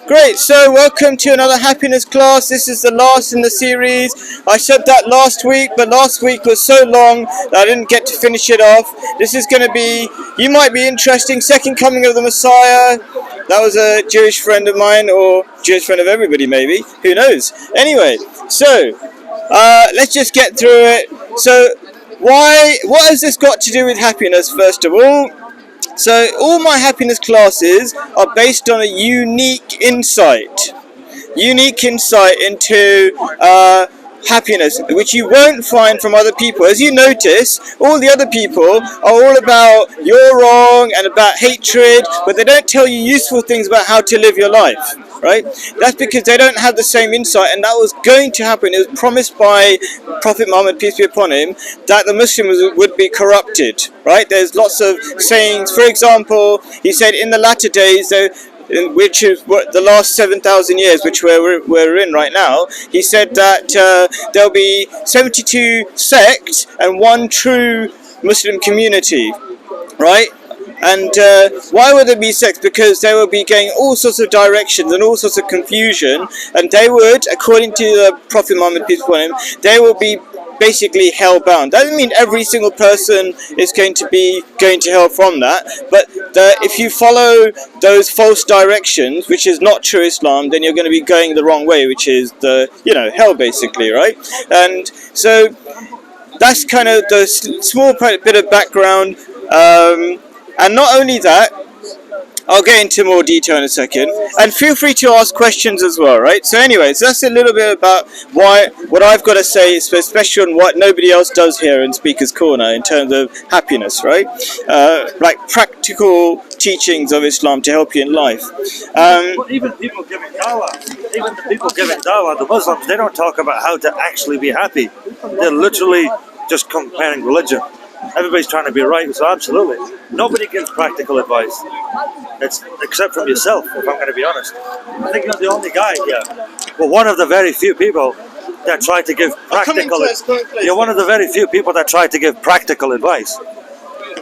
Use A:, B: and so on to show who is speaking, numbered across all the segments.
A: Great, so welcome to another happiness class. This is the last in the series. I said that last week, but last week was so long that I didn't get to finish it off. This is going to be, you might be interesting, Second Coming of the Messiah. That was a Jewish friend of mine, or Jewish friend of everybody maybe, who knows. Anyway, so let's just get through it. So what has this got to do with happiness, first of all? So all my happiness classes are based on a unique insight into happiness, which you won't find from other people. As you notice, all the other people are all about you're wrong and about hatred, but they don't tell you useful things about how to live your life, right? That's because they don't have the same insight, and that was going to happen. It was promised by Prophet Muhammad, peace be upon him, that the Muslims would be corrupted, right? There's lots of sayings. For example, he said in the latter days, which is what the last 7,000 years, which we're in right now, he said that there'll be 72 sects and one true Muslim community, right? And why would there be sects? Because they will be going all sorts of directions and all sorts of confusion, and they would, according to the Prophet Muhammad, peace be upon him, they will be basically hell-bound. That doesn't mean every single person is going to be going to hell from that, but if you follow those false directions, which is not true Islam, then you're going to be going the wrong way, which is the, hell basically, right? And so that's kind of the small bit of background, and not only that, I'll get into more detail in a second, and feel free to ask questions as well, right? So anyways, that's a little bit about what I've got to say, especially on what nobody else does here in Speaker's Corner in terms of happiness, right? Like practical teachings of Islam to help you in life.
B: Even people giving dawah, the Muslims, they don't talk about how to actually be happy. They're literally just comparing religion. Everybody's trying to be right, so absolutely. Nobody gives practical advice. It's except from yourself, if I'm going to be honest. I think you're the only guy here. Well, one of the very few people that try to give practical advice. You're one of the very few people that try to give practical advice.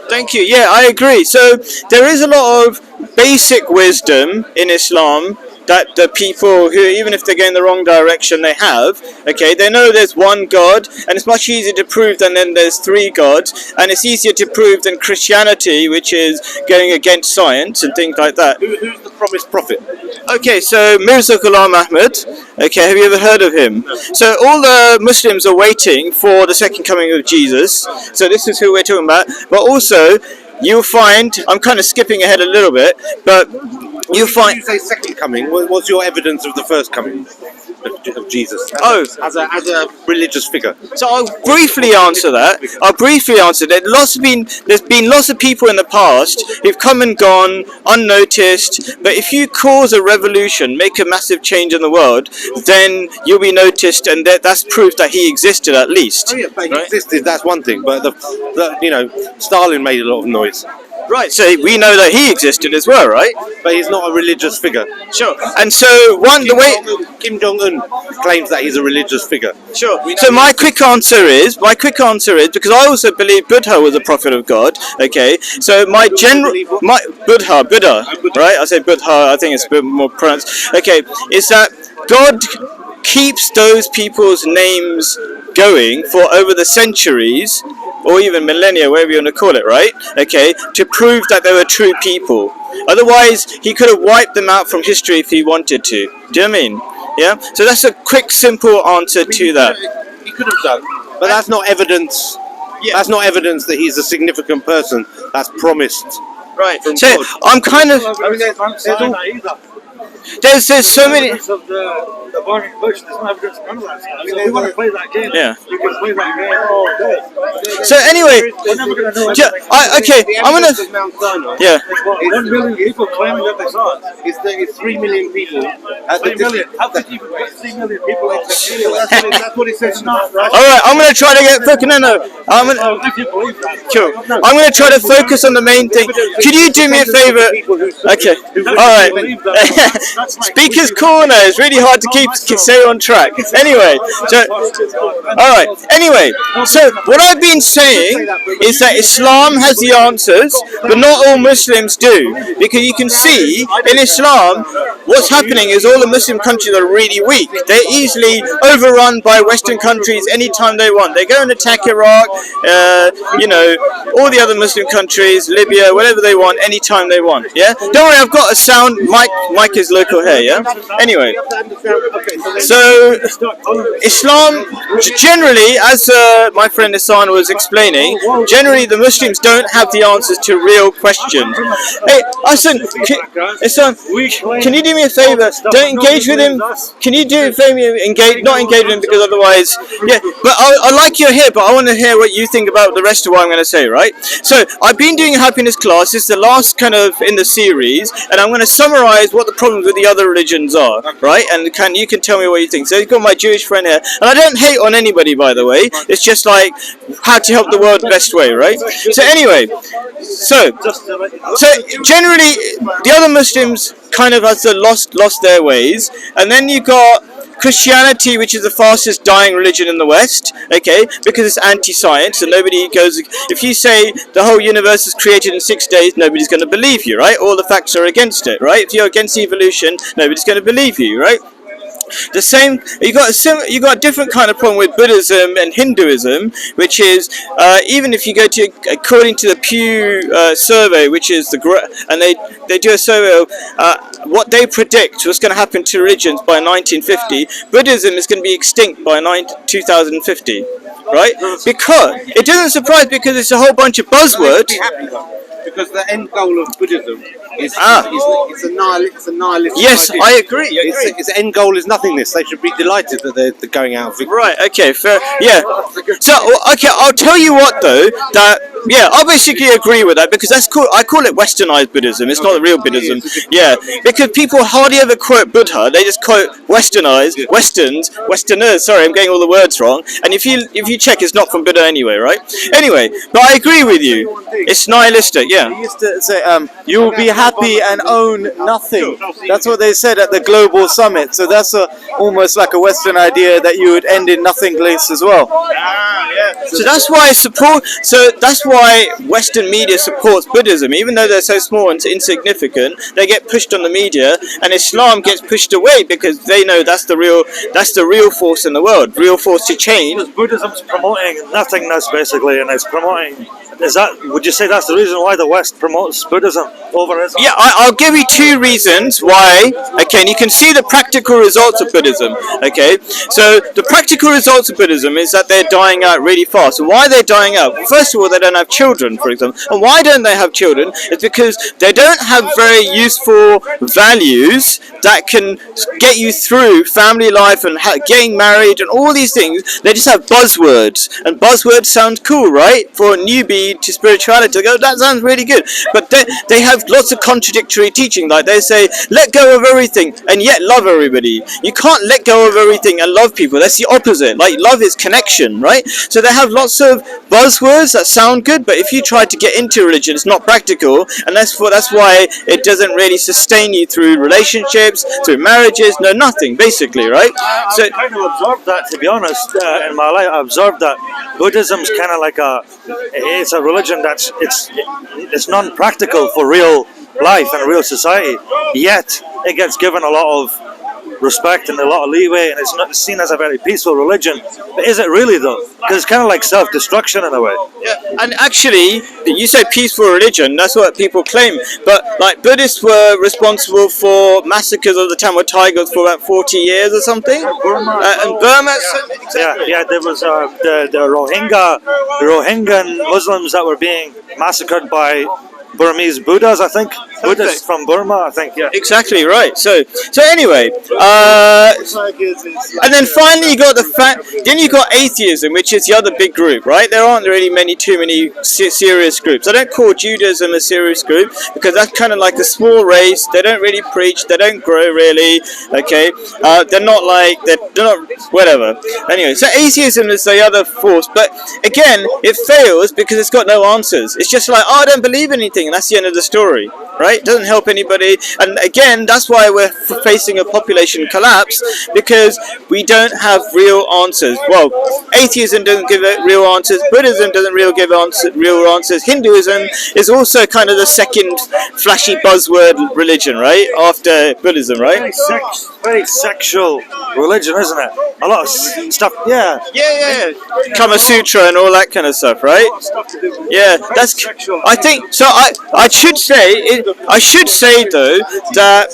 A: Thank you. Yeah, I agree. So there is a lot of basic wisdom in Islam that the people who, even if they're going the wrong direction, they have. Okay, they know there's one God, and it's much easier to prove than then there's three gods, and it's easier to prove than Christianity, which is going against science and things like that.
C: Who's the promised prophet?
A: Okay, so Mirza Ghulam Ahmad. Okay, have you ever heard of him? No. So all the Muslims are waiting for the second coming of Jesus. So this is who we're talking about. But also, you'll find, I'm kind of skipping ahead a little bit, but you find.
C: You say second coming. What's your evidence of the first coming of Jesus? As a religious figure.
A: So I'll briefly answer that. There's been lots of people in the past who've come and gone unnoticed. But if you cause a revolution, make a massive change in the world, then you'll be noticed, and that's proof that he existed at least.
C: Oh yeah, but he existed. That's one thing. But Stalin made a lot of noise.
A: Right, so we know that he existed as well, right?
C: But he's not a religious figure.
A: Sure. And so
C: Kim Jong-un claims that he's a religious figure.
A: Sure. So my quick answer is because I also believe Buddha was a prophet of God. Okay. So Buddha, right? I say Buddha. I think it's a bit more pronounced. Okay. Is that God keeps those people's names going for over the centuries, or even millennia, whatever you want to call it, right? Okay, to prove that they were true people. Otherwise, he could have wiped them out from history if he wanted to. Do you know what I mean? Yeah? So that's a quick, simple answer to that.
C: He could have done, but that's not evidence. Yeah. That's not evidence that he's a significant person. That's promised.
A: Right. So God. I'm kind of. There's so many.
B: The burning bush, there's no evidence of none of that stuff. So if you want to play that game,
A: yeah.
B: You can play that game all day.
A: So anyway,
B: we're never going to know.
A: I'm gonna. Yeah.
B: 1 million people claiming that they saw it.
C: It's 3 million people.
B: 3 million. How could you even put 3 million people into the
C: That's what he says. Not right.
A: All right, I'm gonna try to get focused.
B: If you believe that.
A: Sure. I'm gonna try to focus on the main thing. Could you do me a favor? Okay. All right. Speaker's Corner is really hard to stay on track. Anyway, so all right. Anyway, so what I've been saying is that Islam has the answers, but not all Muslims do, because you can see in Islam what's happening is all the Muslim countries are really weak. They're easily overrun by Western countries anytime they want. They go and attack Iraq, all the other Muslim countries, Libya, whatever they want, anytime they want. Yeah. Don't worry, I've got a sound. Mike is local here. Yeah. Anyway, so Islam generally, as my friend Hassan was explaining, generally the Muslims don't have the answers to real questions. Hey, Hassan, can you do me a favor? Don't engage with him. Can you do a favor? Not engage with him, because otherwise, yeah. But I like you're here, but I want to hear what you think about the rest of what I'm going to say, right? So I've been doing a happiness class. It's the last kind of in the series, and I'm going to summarize what the problems with the other religions are, right? And you can tell me what you think. So you've got my Jewish friend here, and I don't hate on anybody, by the way. It's just like how to help the world the best way, right? So anyway, so generally the other Muslims kind of has lost their ways, and then you got Christianity, which is the fastest dying religion in the West, okay, because it's anti-science, and nobody goes, if you say the whole universe is created in 6 days, nobody's going to believe you, right? All the facts are against it, right? If you're against evolution, nobody's going to believe you, right? The same, you got a different kind of problem with Buddhism and Hinduism, which is even if you go to, according to the Pew survey, which is and they do a survey of what they predict was going to happen to religions by 1950. Buddhism is going to be extinct by 2050, right? Because it doesn't surprise, because it's a whole bunch of buzzwords.
C: Because the end goal of Buddhism is it's a nihilist.
A: Yes,
C: idea.
A: I agree.
C: Its end goal is nothingness. They should be delighted that they're going out.
A: Right. Okay. Fair. Yeah. So okay, I'll tell you what though. I basically agree with that, because I call it Westernized Buddhism. It's not the real Buddhism. Yeah. Because people hardly ever quote Buddha. They just quote Westernized, Westerners. Sorry, I'm getting all the words wrong. And if you check, it's not from Buddha anyway, right? Anyway, but I agree with you. It's nihilistic. Yeah.
D: They used to say, you will be happy and own nothing. That's what they said at the Global Summit. So that's almost like a Western idea that you would end in nothingness as well.
A: So that's why that's why Western media supports Buddhism, even though they're so small and insignificant. They get pushed on the media, and Islam gets pushed away because they know that's the real force in the world, real force to change.
B: Buddhism's promoting nothingness basically, and it's promoting. Would you say that's the reason why the West promotes Buddhism over Islam?
A: Yeah, I'll give you two reasons why. Okay, and you can see the practical results of Buddhism. Okay, so the practical results of Buddhism is that they're dying out really fast. And why they're dying out? First of all, they don't have children, for example. And why don't they have children? It's because they don't have very useful values that can get you through family life and getting married and all these things. They just have buzzwords, and buzzwords sound cool, right? For a newbie to spirituality, go, that sounds really good, but they have lots of contradictory teaching. Like they say, let go of everything and yet love everybody. You can't let go of everything and love people. That's the opposite. Like, love is connection, right? So they have lots of buzzwords that sound good, but if you try to get into religion, it's not practical, and that's why it doesn't really sustain you through relationships, through marriages, nothing basically, right? So
B: I kind of observed that, to be honest, in my life. I observed that Buddhism's kind of like it's a religion it's non-practical for real life and real society, yet it gets given a lot of respect and a lot of leeway, and it's not seen as a very peaceful religion. But is it really though? Because it's kind of like self-destruction in a way.
A: Yeah, and actually, you say peaceful religion, that's what people claim, but like Buddhists were responsible for massacres of the Tamil Tigers for about 40 years or something. And Burma,
B: yeah, there was the Rohingya Muslims that were being massacred by Burmese Buddhas, I think. Buddhists from Burma, I think, yeah.
A: Exactly right. So anyway, and then finally you got then you got atheism, which is the other big group, right? There aren't really too many serious groups. I don't call Judaism a serious group because that's kind of like a small race. They don't really preach. They don't grow really. Okay, they're not whatever. Anyway, so atheism is the other force, but again, it fails because it's got no answers. It's just like, I don't believe anything. nothing, and that's the end of the story, right? It doesn't help anybody, and again, that's why we're facing a population collapse, because we don't have real answers. Well, atheism doesn't give real answers, Buddhism doesn't give real answers, Hinduism is also kind of the second flashy buzzword religion, right? After Buddhism, right?
B: Very sexual religion, isn't it? A lot of stuff. Yeah.
A: Yeah. Kama Sutra and all that kind of stuff, right? Yeah, that's. I think so. I should say though that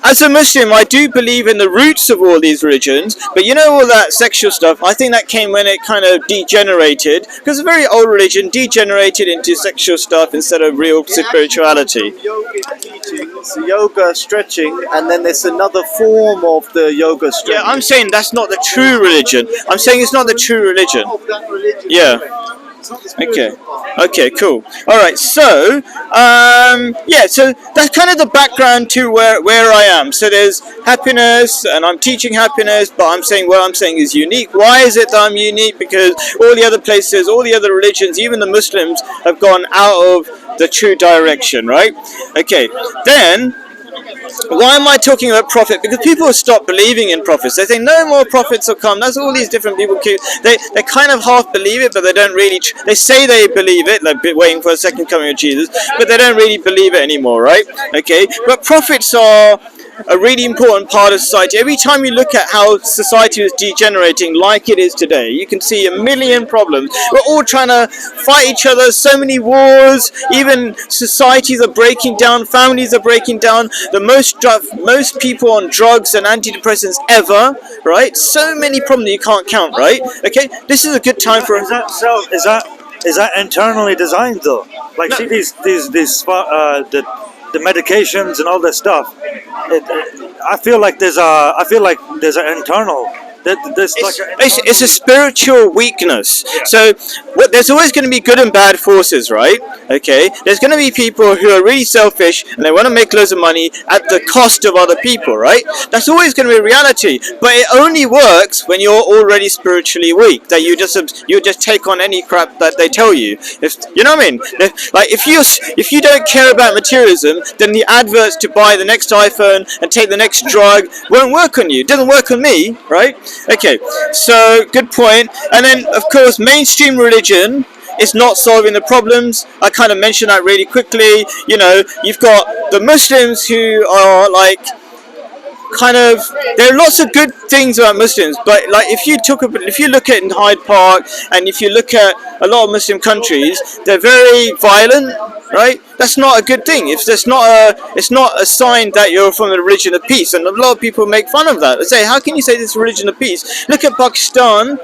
A: as a Muslim, I do believe in the roots of all these religions. But you know, all that sexual stuff, I think that came when it kind of degenerated, because a very old religion degenerated into sexual stuff instead of real spirituality.
D: Yoga teachings, yoga stretching, and then there's another form of the yoga stretching.
A: Yeah, I'm saying that's not the true religion. I'm saying it's not the true religion. Yeah. Okay, cool. All right, so so that's kind of the background to where I am. So there's happiness, and I'm teaching happiness, but I'm saying what I'm saying is unique. Why is it that I'm unique? Because all the other places, all the other religions, even the Muslims, have gone out of the true direction, right? Okay, then. Why am I talking about prophet? Because people have stopped believing in prophets. They think no more prophets will come. That's all these different people keep. They kind of half believe it, but they don't really. They say they believe it, like waiting for a second coming of Jesus, but they don't really believe it anymore, right? Okay, but prophets are a really important part of society. Every time you look at how society is degenerating like it is today, you can see a million problems. We're all trying to fight each other, so many wars, even societies are breaking down, families are breaking down, the most people on drugs and antidepressants ever, right? So many problems you can't count, right? Okay, this is a good time for...
B: Is that internally designed though? Like, no. See the medications and all this stuff. I feel like there's an internal.
A: It's a spiritual weakness. Yeah. So there's always going to be good and bad forces, right? Okay. There's going to be people who are really selfish and they want to make loads of money at the cost of other people, right? That's always going to be reality. But it only works when you're already spiritually weak. That you just take on any crap that they tell you. If you know what I mean? Like if you don't care about materialism, then the adverts to buy the next iPhone and take the next drug won't work on you. It doesn't work on me, right? Okay, so good point. And then, of course, mainstream religion is not solving the problems. I kind of mentioned that really quickly. You know, you've got the Muslims who are like there are lots of good things about Muslims, but like if you look at in Hyde Park and if you look at a lot of Muslim countries, they're very violent, right? That's not a good thing. It's not a sign that you're from a religion of peace, and a lot of people make fun of that. They say, how can you say this is a religion of peace? Look at Pakistan.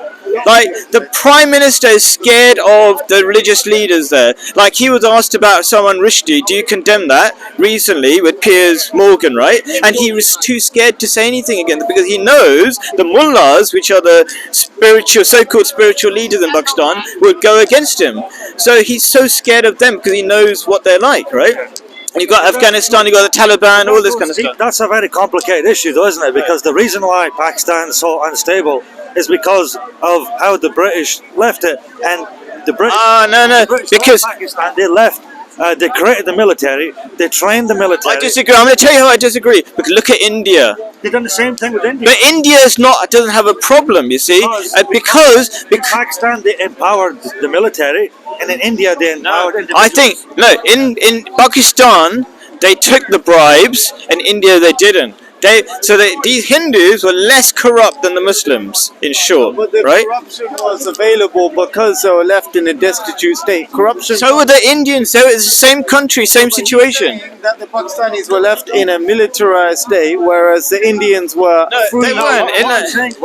A: Like, the Prime Minister is scared of the religious leaders there. Like, he was asked about Salman Rushdie, do you condemn that? Recently, with Piers Morgan, right? And he was too scared to say anything against it, because he knows the mullahs, which are the so-called spiritual leaders in Pakistan, would go against him. So he's so scared of them, because he knows what they're like, right? You've got Afghanistan, you've got the Taliban, all this kind of stuff.
B: That's a very complicated issue, though, isn't it? Because the reason why Pakistan is so unstable is because of how the British left it. And the British...
A: because...
B: Pakistan, they left. They created the military. They trained the military.
A: I disagree. I'm going to tell you how I disagree. Because look at India.
B: They've done the same thing with India.
A: But India doesn't have a problem, you see. Because
B: in Pakistan, they empowered the military. And in India, they empowered individuals.
A: In Pakistan, they took the bribes. And India, they didn't. These Hindus were less corrupt than the Muslims, in short,
D: but the
A: right?
D: corruption was available because they were left in a destitute state. Corruption.
A: So were the Indians. So it's the same country, same situation.
D: That the Pakistanis were left in a militarized state, whereas the Indians were.
A: No, they weren't.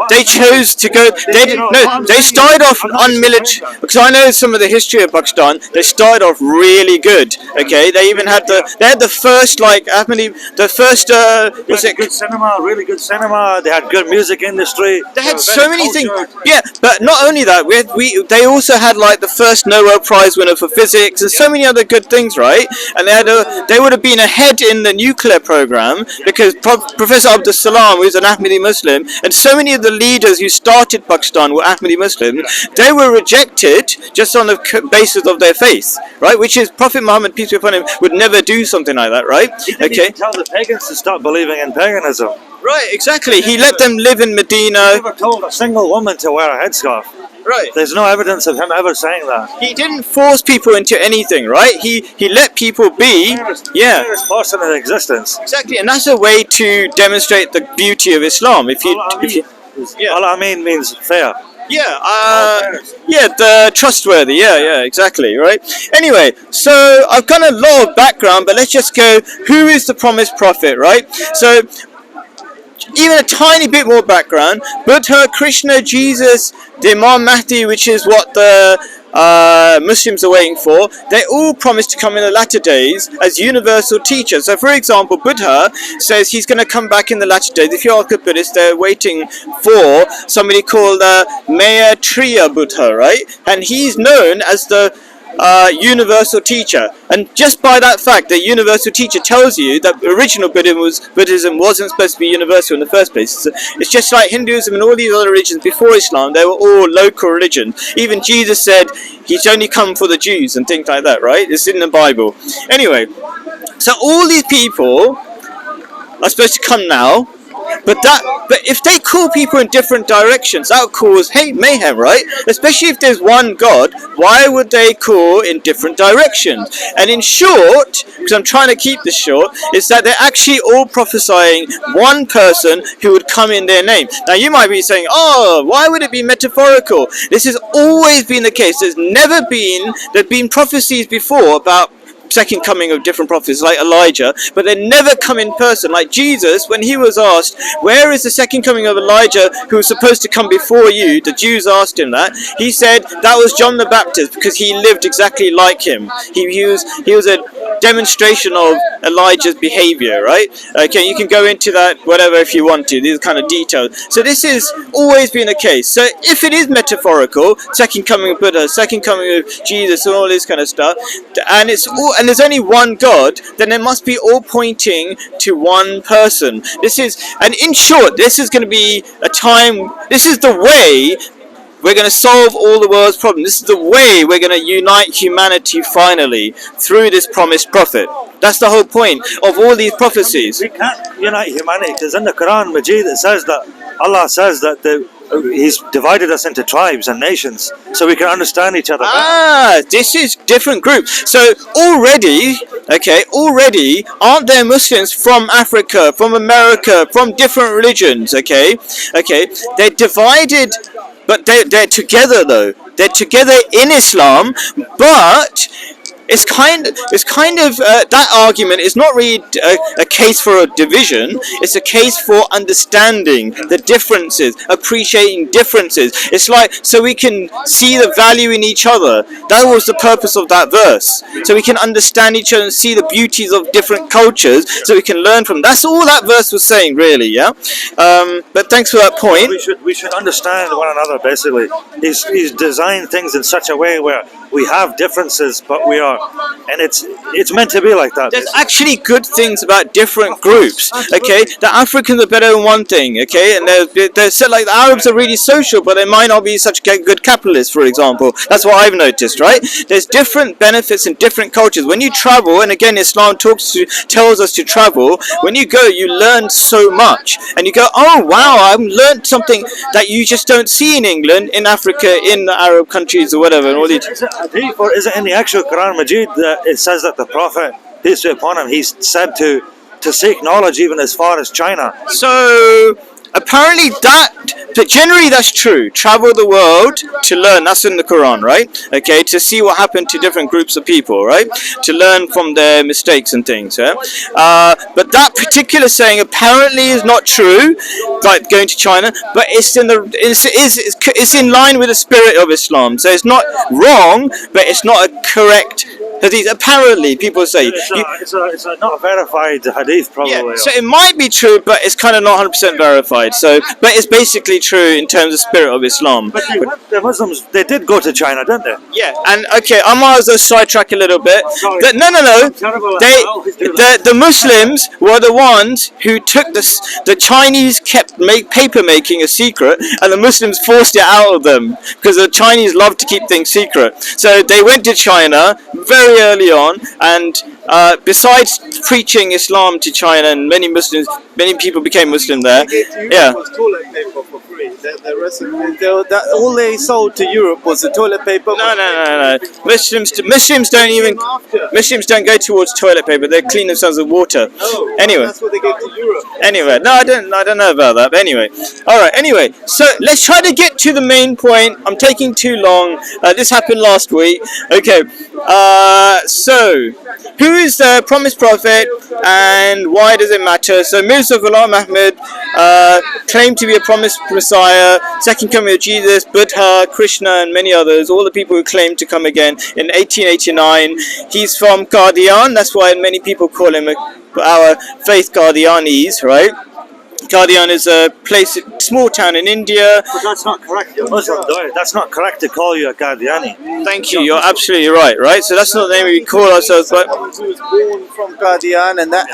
A: They chose to go. They started off unmilitary. Because I know some of the history of Pakistan. They started off really good. Okay, they even had the first
B: good cinema, really good cinema. They had good music industry.
A: They had
B: were
A: so
B: very
A: many things.
B: cultured.
A: Yeah, but not only that, they also had like the first Nobel Prize winner for physics and so many other good things, right? And they would have been ahead in the nuclear program because Professor Abdus Salam, who's an Ahmadi Muslim, and so many of the leaders who started Pakistan were Ahmadi Muslims. They were rejected just on the basis of their faith, right? Which is Prophet Muhammad, peace be upon him, would never do something like that, right?
B: He didn't even tell the pagans to stop believing in paganism.
A: Right, exactly. He let them live in
B: He
A: Medina.
B: never told a single woman to wear a headscarf.
A: Right.
B: There's no evidence of him ever saying that.
A: He didn't force people into anything, right? He let people be. Yeah.
B: Fairest person in existence.
A: Exactly, and that's a way to demonstrate the beauty of Islam. If you, yeah.
B: Al-Amin means fair.
A: The trustworthy. Yeah, exactly, right. Anyway, so I've got a lot of background, but let's just go. Who is the promised prophet, right? So, even a tiny bit more background. Buddha, Krishna, Jesus, the Imam Mahdi, which is what the Muslims are waiting for, they all promise to come in the latter days as universal teachers. So for example, Buddha says he's going to come back in the latter days. If you ask a Buddhist, they're waiting for somebody called Maitreya Buddha, right? And he's known as the universal teacher, and just by that fact, the universal teacher tells you that original Buddhism wasn't supposed to be universal in the first place. It's just like Hinduism and all these other religions before Islam, they were all local religions. Even Jesus said he's only come for the Jews and things like that, right? It's in the Bible. Anyway, so all these people are supposed to come now. But if they call people in different directions, that would cause mayhem, right? Especially if there's one God, why would they call in different directions? And in short, because I'm trying to keep this short, is that they're actually all prophesying one person who would come in their name. Now you might be saying, oh, why would it be metaphorical? This has always been the case. There's been prophecies before about second coming of different prophets like Elijah, but they never come in person. Like Jesus, when he was asked, where is the second coming of Elijah who was supposed to come before you? The Jews asked him that. He said that was John the Baptist because he lived exactly like him. He was a demonstration of Elijah's behavior, right? Okay, you can go into that whatever if you want to. These kind of details. So this has always been the case. So if it is metaphorical, second coming of Buddha, second coming of Jesus, and all this kind of stuff, and there's only one God, then they must be all pointing to one person. And in short, this is going to be a time. This is the way we're going to solve all the world's problems. This is the way we're going to unite humanity finally through this promised prophet. That's the whole point of all these prophecies.
B: We can't unite humanity because in the Quran Majid it says that Allah says that He's divided us into tribes and nations so we can understand each other better.
A: This is different groups. So already, aren't there Muslims from Africa, from America, from different religions, okay? They're divided, but they're together though. They're together in Islam, but it's kind of that argument is not really a case for a division. It's a case for understanding the differences, appreciating differences. It's like so we can see the value in each other. That was the purpose of that verse. So we can understand each other and see the beauties of different cultures. So we can learn from. That's all that verse was saying, really. Yeah. But thanks for that point.
B: We should understand one another. Basically, he's designed things in such a way where we have differences, but we are. And it's meant to be like that.
A: There's actually good things about different groups. Okay, the Africans are better in one thing. Okay, and they're said like the Arabs are really social, but they might not be such good capitalists, for example. That's what I've noticed, right? There's different benefits in different cultures. When you travel, and again, Islam tells us to travel. When you go, you learn so much, and you go, oh wow, I've learned something that you just don't see in England, in Africa, in the Arab countries or whatever. And all these.
B: Is it in the actual Quran Majid that it says that the Prophet, peace be upon him, he's said to seek knowledge even as far as China?
A: So apparently but generally that's true. Travel the world to learn. That's in the Quran, right? Okay, to see what happened to different groups of people, right? To learn from their mistakes and things. Yeah? But that particular saying apparently is not true, like going to China. But it's in line with the spirit of Islam. So it's not wrong, but it's not a correct hadith. Apparently, people say.
B: It's a not verified hadith, probably.
A: Yeah, so it might be true, but it's kind of not 100% verified. So, but it's basically true in terms of spirit of Islam.
B: But the Muslims, they did go to China, didn't they?
A: Yeah, and okay, I might as well sidetrack a little bit.
B: Sorry.
A: No.
B: Terrible.
A: They,
B: I always do that.
A: the Muslims were the ones who took this. The Chinese kept paper making a secret, and the Muslims forced it out of them because the Chinese love to keep things secret. So they went to China very early on, and besides preaching Islam to China, and many people became Muslim there. Yeah.
D: Toilet paper for free. The rest of all they sold to Europe was the toilet paper.
A: No. Muslims don't go towards toilet paper. They clean themselves with water. Anyway.
D: That's what they gave to Europe.
A: Anyway, no, I don't know about that. But anyway, all right. Anyway, so let's try to get to the main point. I'm taking too long. This happened last week. Okay. So who is the promised prophet and why does it matter? So Mirza Ghulam Ahmad claimed to be a promised Messiah, second coming of Jesus, Buddha, Krishna, and many others. All the people who claimed to come again in 1889. He's from Qadian. That's why many people call him our faith Qadianis, right? Qadian is a place, small town in India.
B: But that's not correct. You're Muslim, though. That's not correct to call you a Qadiani.
A: Thank you. You're absolutely right? So that's not the name we call ourselves, but
D: Who was born from Qadian, and that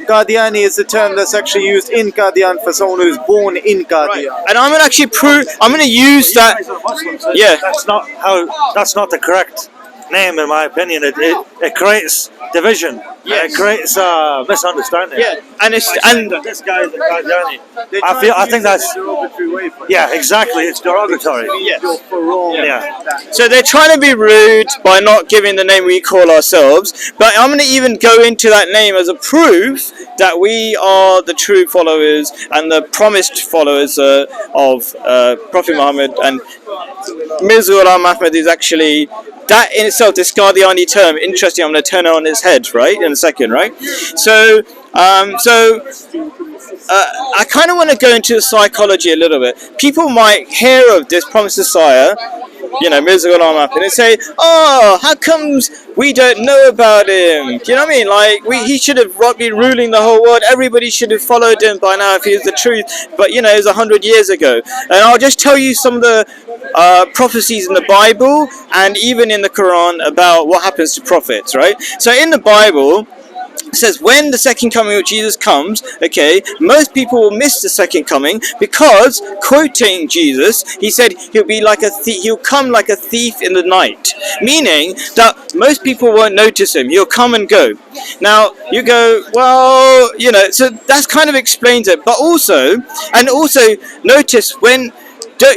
D: Qadiani is the term that's actually used in Qadian for someone who's born in Qadian.
A: and I'm gonna actually prove. I'm gonna use
B: You
A: that.
B: guys are Muslims.
A: Yeah.
B: That's not the correct name, in my opinion. It creates division.
A: Yes.
B: It creates misunderstanding.
A: Yeah, and it's
B: By saying
A: and
B: that this guy is a Qadiani. I think that's exactly. It's derogatory.
A: yes.
B: Yeah.
A: So they're trying to be rude by not giving the name we call ourselves, but I'm going to even go into that name as a proof that we are the true followers and the promised followers of Prophet Muhammad, and Mirza Ghulam Ahmad is actually that in itself, this Qadiani term. Interesting. I'm going to turn it on its head, right, in a second, right? So I kind of want to go into the psychology a little bit. People might hear of this promised Messiah, Mirza Ghulam Ahmad, and say, "Oh, how comes we don't know about him?" Do you know what I mean? Like, he should have been ruling the whole world. Everybody should have followed him by now if he was the truth. But it was 100 years ago. And I'll just tell you some of the prophecies in the Bible and even in the Quran about what happens to prophets, right? So in the Bible, it says when the second coming of Jesus comes, okay, most people will miss the second coming because, quoting Jesus, he said he'll be like a thief, he'll come like a thief in the night, meaning that most people won't notice him. He'll come and go. Now you go, well, so that kind of explains it. But also notice when.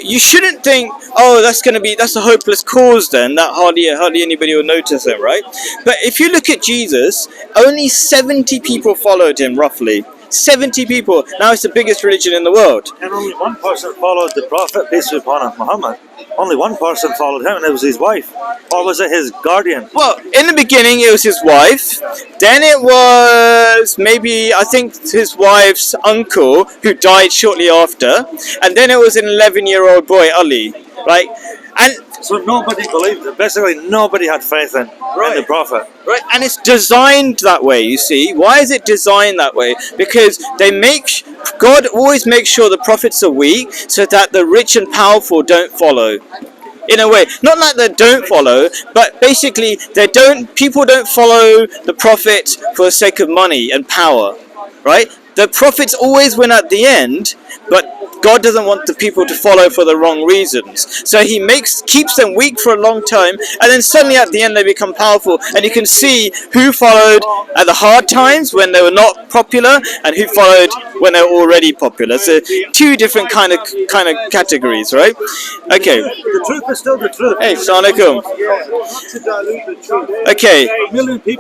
A: You shouldn't think, oh, that's a hopeless cause then, that hardly anybody will notice him, right? But if you look at Jesus, only 70 people followed him, roughly. 70 people. Now it's the biggest religion in the world.
B: And only one person followed the Prophet, peace be upon him, Muhammad. Only one person followed him, and it was his wife. Or was it his guardian?
A: Well, in the beginning it was his wife. Then it was maybe, I think, his wife's uncle who died shortly after. And then it was an 11-year-old boy, Ali. Right? And
B: so nobody believed it. Basically, nobody had faith in the Prophet.
A: Right, and it's designed that way, you see. Why is it designed that way? Because God always makes sure the prophets are weak so that the rich and powerful don't follow. In a way, not like they don't follow, but basically people don't follow the prophets for the sake of money and power, right? The prophets always win at the end, but God doesn't want the people to follow for the wrong reasons. So he keeps them weak for a long time, and then suddenly at the end they become powerful. And you can see who followed at the hard times when they were not popular, and who followed when they were already popular. So two different kind of categories, right? Okay.
B: The truth is still the truth.
A: Hey, Assalamu alaikum. Okay.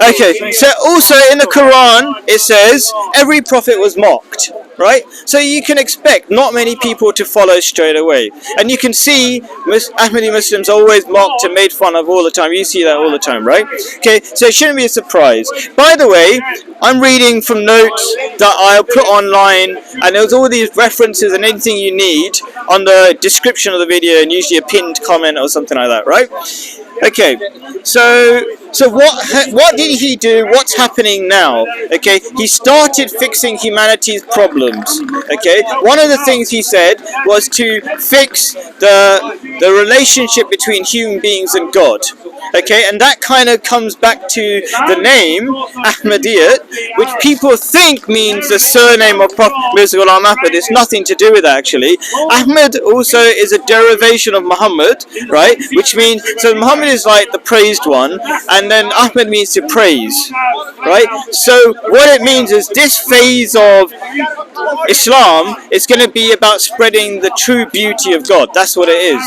A: Okay. So also in the Quran it says every prophet was mocked. Right? So you can expect not many people to follow straight away. And you can see Ahmadi Muslims always mocked and made fun of all the time. You see that all the time, right? Okay, so it shouldn't be a surprise. By the way, I'm reading from notes that I'll put online online, and there's all these references and anything you need on the description of the video, and usually a pinned comment or something like that, right? Okay, so what did he do? What's happening now? Okay, he started fixing humanity's problems. Okay, one of the things he said was to fix the relationship between human beings and God. Okay, and that kind of comes back to the name Ahmadiyyat, which people think means the surname of Prophet Mirza Ghulam Ahmad. It's nothing to do with that, actually. Ahmad also is a derivation of Muhammad, right? Which means, so Muhammad is like the praised one, and then Ahmad means to praise, right? So what it means is this phase of Islam is going to be about spreading the true beauty of God. That's what it is,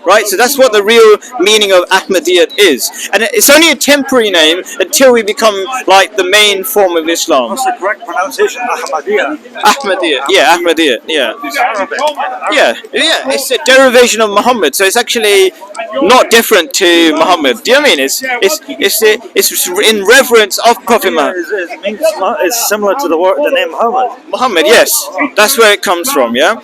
A: right? So that's what the real meaning of Ahmadiyyat is. And it's only a temporary name until we become like the main form of Islam.
B: What's the correct pronunciation? Ahmadiyya.
A: Ahmadiyyat, yeah, Ahmadiyyat, yeah. Yeah, it's a derivation of Muhammad, so it's actually not different to Muhammad. Do you know what I mean? It's in reverence of Prophet Muhammad.
B: It's similar to the name Muhammad.
A: Muhammad, yes, that's where it comes from, yeah.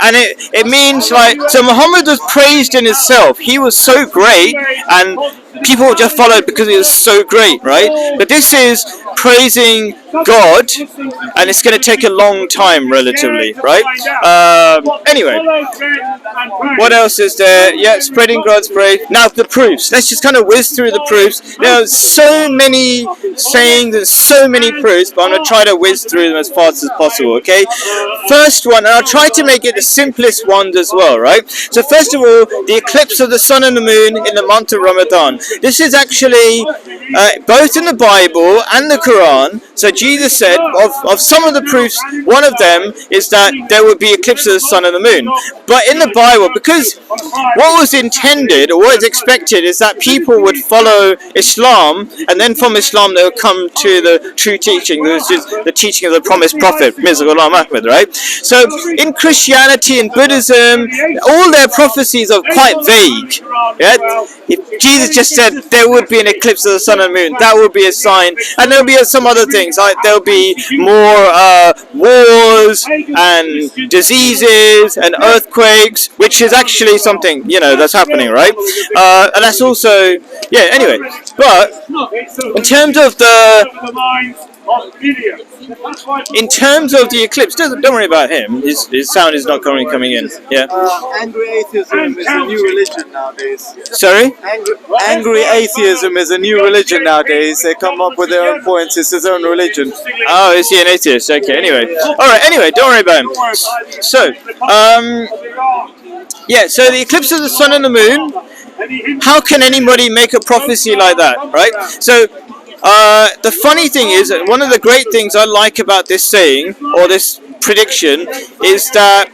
A: And it means like, so Muhammad was praised in himself. He was so great, and people just followed because he was so great, right? But this is praising God, and it's going to take a long time, relatively, right? Anyway, what else is there? Yeah, spreading God's praise. Now the proofs. Let's just kind of whiz through the proofs. There are so many sayings and so many proofs, but I'm going to try to whiz through them as fast as possible, okay? First one, and I'll try to make it the simplest ones as well, right? So first of all, the eclipse of the sun and the moon in the month of Ramadan. This is actually both in the Bible and the Quran. So Jesus said, of some of the proofs, one of them is that there would be eclipse of the sun and the moon. But in the Bible, because what was intended or what is expected is that people would follow Islam, and then from Islam they would come to the true teaching, which is the teaching of the promised prophet, Mirza Ghulam Ahmad, right? So in Christianity and Buddhism, all their prophecies are quite vague. Yeah? If Jesus just said there would be an eclipse of the sun and moon, that would be a sign, and there'll be some other things, like there'll be more wars and diseases and earthquakes, which is actually something, you know, that's happening, right? And that's also, yeah, anyway. But in terms of the eclipse, don't worry about him. His sound is not coming in. Yeah.
D: Angry atheism is a new religion nowadays.
A: Sorry?
D: Angry atheism is a new religion nowadays. They come up with their own points. It's his own religion.
A: Oh, is he an atheist? Okay. Anyway. All right. Anyway, don't worry about him. So, yeah. So the eclipse of the sun and the moon. How can anybody make a prophecy like that, right? So. The funny thing is, one of the great things I like about this saying, or this prediction, is that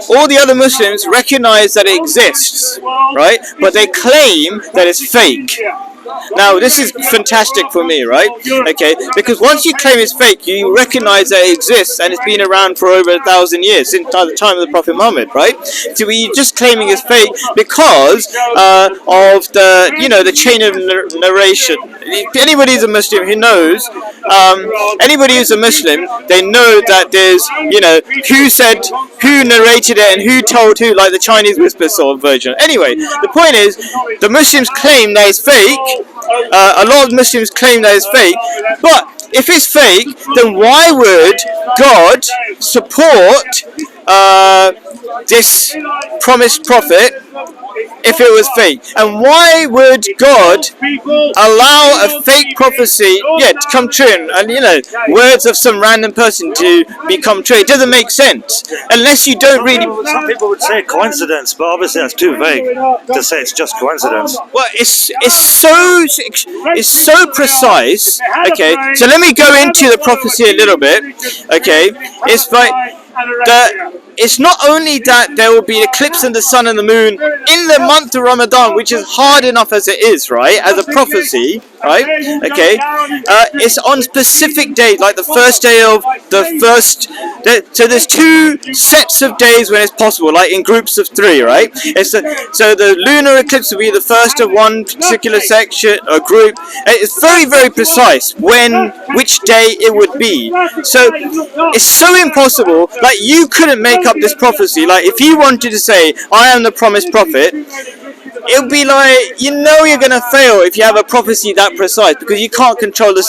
A: all the other Muslims recognize that it exists, right? But they claim that it's fake. Now, this is fantastic for me, right? Okay, because once you claim it's fake, you recognize that it exists and it's been around for over 1,000 years, since the time of the Prophet Muhammad, right? So we're just claiming it's fake because of the, you know, the chain of narration. Anybody who's a Muslim who knows, anybody who's a Muslim, they know that there's, you know, who said, who narrated it and who told who, like the Chinese whisper sort of version. Anyway, the point is, the Muslims claim that it's fake. A lot of Muslims claim that it's fake, but if it's fake, then why would God support this promised prophet if it was fake? And why would God allow a fake prophecy, yeah, to come true, and you know, words of some random person to become true? It doesn't make sense unless you don't really.
B: Some people would say coincidence, but obviously that's too vague to say it's just coincidence.
A: Well, it's so precise. Okay, so let me go into the prophecy a little bit. Okay, it's like it's not only that there will be eclipse of the sun and the moon in the month of Ramadan, which is hard enough as it is, right, as a prophecy, right? Okay, it's on specific days, like the first day of the first. So there's two sets of days when it's possible, like in groups of three, right? So the lunar eclipse will be the first of one particular section or group. It's very, very precise which day it would be. So it's so impossible. Like, you couldn't make up this prophecy. Like, if you wanted to say, "I am the promised prophet," it would be like, you're going to fail if you have a prophecy that precise, because you can't control the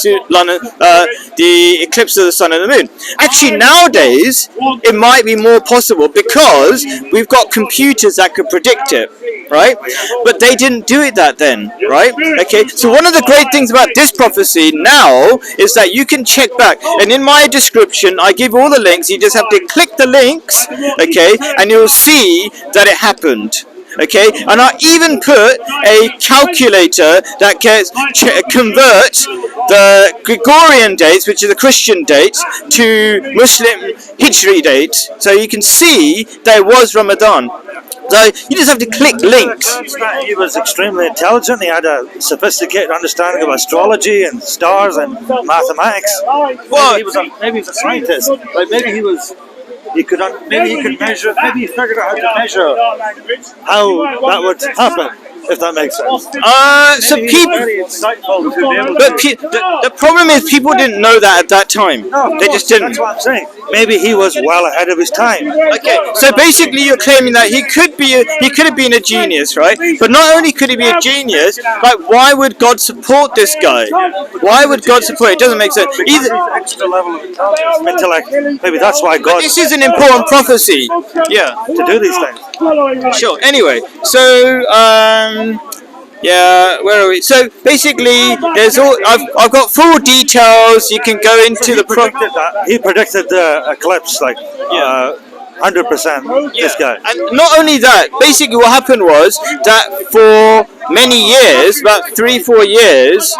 A: eclipse of the sun and the moon. Actually, nowadays, it might be more possible because we've got computers that could predict it, right? But they didn't do it then, right? Okay, so one of the great things about this prophecy now is that you can check back, and in my description, I give all the links. You just have to click the links, okay, and you'll see that it happened. Okay, and I even put a calculator that converts the Gregorian dates, which are the Christian dates, to Muslim Hijri dates, so you can see that it was Ramadan. So you just have to click links.
B: He was extremely intelligent. He had a sophisticated understanding of astrology and stars and mathematics.
A: Well,
B: maybe he was a scientist. Like, maybe he was. He could measure. Maybe he figured out how to measure how that would happen, if that makes sense.
A: So people, the problem is people didn't know that at that time. They just didn't.
B: That's what I'm saying. Maybe he was well ahead of his time.
A: Okay, so basically you're claiming that he could have been a genius, right? But not only could he be a genius, like, why would God support this guy? Why would God support it? It doesn't make sense. Either
B: Extra level of intellect. Maybe that's why God.
A: this is an important prophecy. Yeah.
B: To do these things.
A: Sure. Anyway, so yeah, where are we? So basically, I've got full details. You can go into the
B: He predicted the eclipse, like 100%. This guy.
A: And not only that, basically what happened was that for many years, about 3-4 years,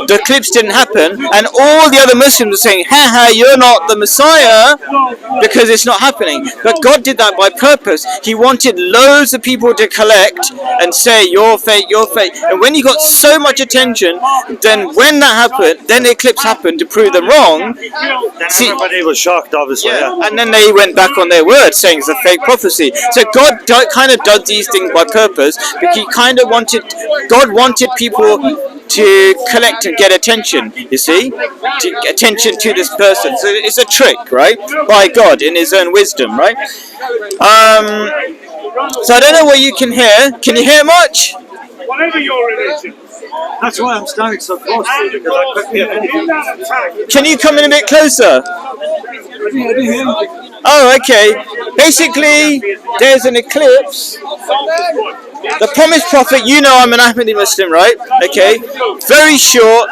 A: the eclipse didn't happen, and all the other Muslims were saying, "Ha, you're not the Messiah because it's not happening." But God did that by purpose. He wanted loads of people to collect and say, "You're fake, you're fake." And when he got so much attention, then when that happened, then the eclipse happened to prove them wrong.
B: Then everybody was shocked, obviously. Yeah.
A: And then they went back on their word, saying it's a fake prophecy. So God kind of does these things by purpose, because God wanted people to collect and get attention, you see, to get attention to this person. So it's a trick, right, by God in His own wisdom, right? So I don't know what you can hear. Can you hear much?
E: Whatever your religion.
B: That's why I'm standing so close to you, because I couldn't hear anything.
A: Can you come in a bit closer? Oh, okay. Basically, there's an eclipse. The promised prophet, I'm an Ahmadi Muslim, right? Okay. Very short.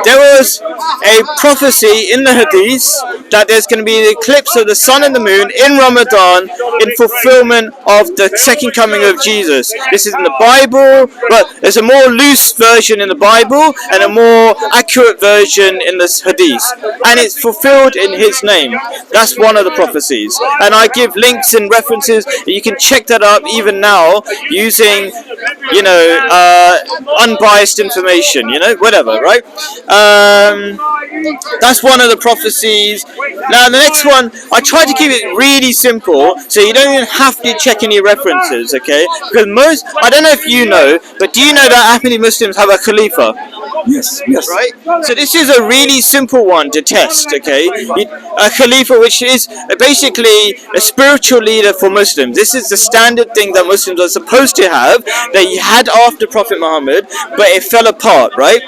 A: There was a prophecy in the Hadith that there's going to be the eclipse of the sun and the moon in Ramadan in fulfillment of the second coming of Jesus. This is in the Bible, but there's a more loose version in the Bible and a more accurate version in the Hadith. And it's fulfilled in His name. That's one of the prophecies. And I give links and references. You can check that up even now using, unbiased information, whatever, right? That's one of the prophecies. Now the next one, I try to keep it really simple, so you don't even have to check any references, okay? Because I don't know if you know, but do you know that Ahmadi Muslims have a Khalifa?
B: Yes.
A: Right? So this is a really simple one to test, okay? A Khalifa, which is basically a spiritual leader for Muslims. This is the standard thing that Muslims are supposed to have, that you had after Prophet Muhammad, but it fell apart, right?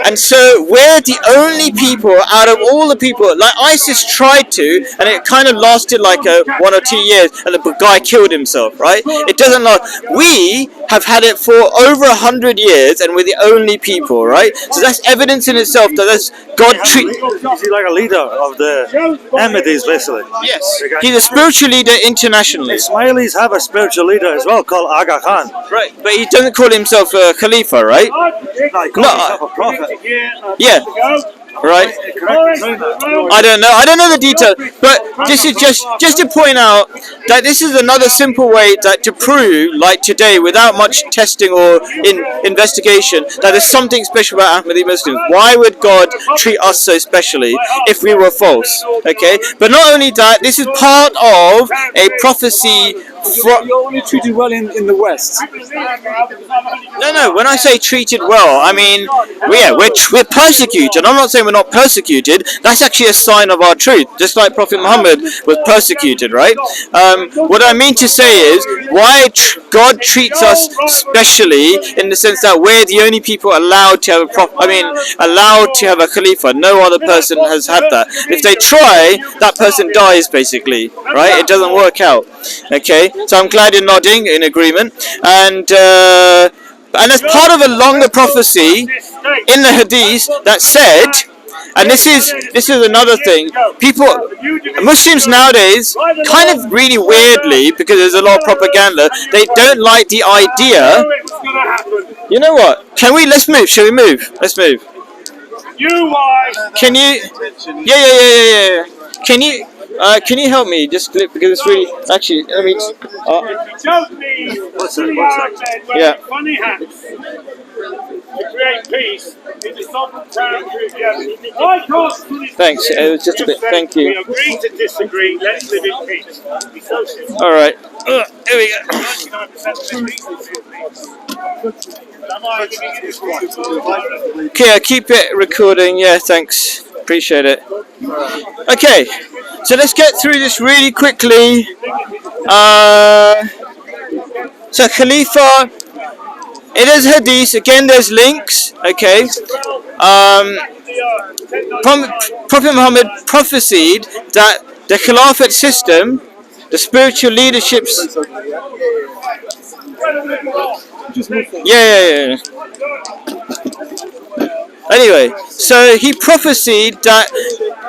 A: And so we're the only people out of all the people, like ISIS tried to, and it kind of lasted like 1 or 2 years, and the guy killed himself, right? It doesn't last. We have had it for over 100 years, and we're the only people, right? So that's evidence in itself that that's God treat.
B: Is he like a leader of the Ahmadis, basically?
A: Yes, he's a spiritual leader internationally.
B: Ismailis have a spiritual leader as well, called Aga Khan.
A: Right, but he doesn't call himself a Khalifa, right?
B: No, he calls himself a prophet.
A: Yeah. right? I don't know. I don't know the detail, but this is just to point out that this is another simple way that to prove, like today, without much testing or investigation, that there's something special about Ahmadi Muslims. Why would God treat us so specially if we were false? Okay, but not only that, this is part of a prophecy.
F: You're only treated well in the West.
A: No. When I say treated well, I mean we're persecuted. I'm not saying we're not persecuted. That's actually a sign of our truth. Just like Prophet Muhammad was persecuted, right? What I mean to say is why God treats us specially in the sense that we're the only people allowed to have allowed to have a Khalifa. No other person has had that. If they try, that person dies basically, right? It doesn't work out. Okay, so I'm glad you're nodding in agreement, and as part of a longer prophecy in the Hadith that said, and this is another thing, Muslims nowadays, kind of really weirdly, because there's a lot of propaganda, they don't like the idea. You know what? Let's move. Shall we move? Let's move. Can you? Yeah. Can you help me just click because it's really actually let me
B: What's that?
A: yeah.
E: Funny hats. To create peace in the Sultan town. I can't.
A: Thanks. It was just a bit. Thank
E: We
A: you.
E: agree to disagree. Let's live in peace. Be social.
A: All right. Here we go.
E: 99% of the peace is in peace. Am I living in this one?
A: Okay, I'll keep it recording. Yeah, thanks. Appreciate it. Okay, so let's get through this really quickly. So Khalifa, it is Hadith. Again, there's links. Okay. Prophet Muhammad prophesied that the Khilafat system, the spiritual leaderships. Yeah. Anyway, so he prophesied that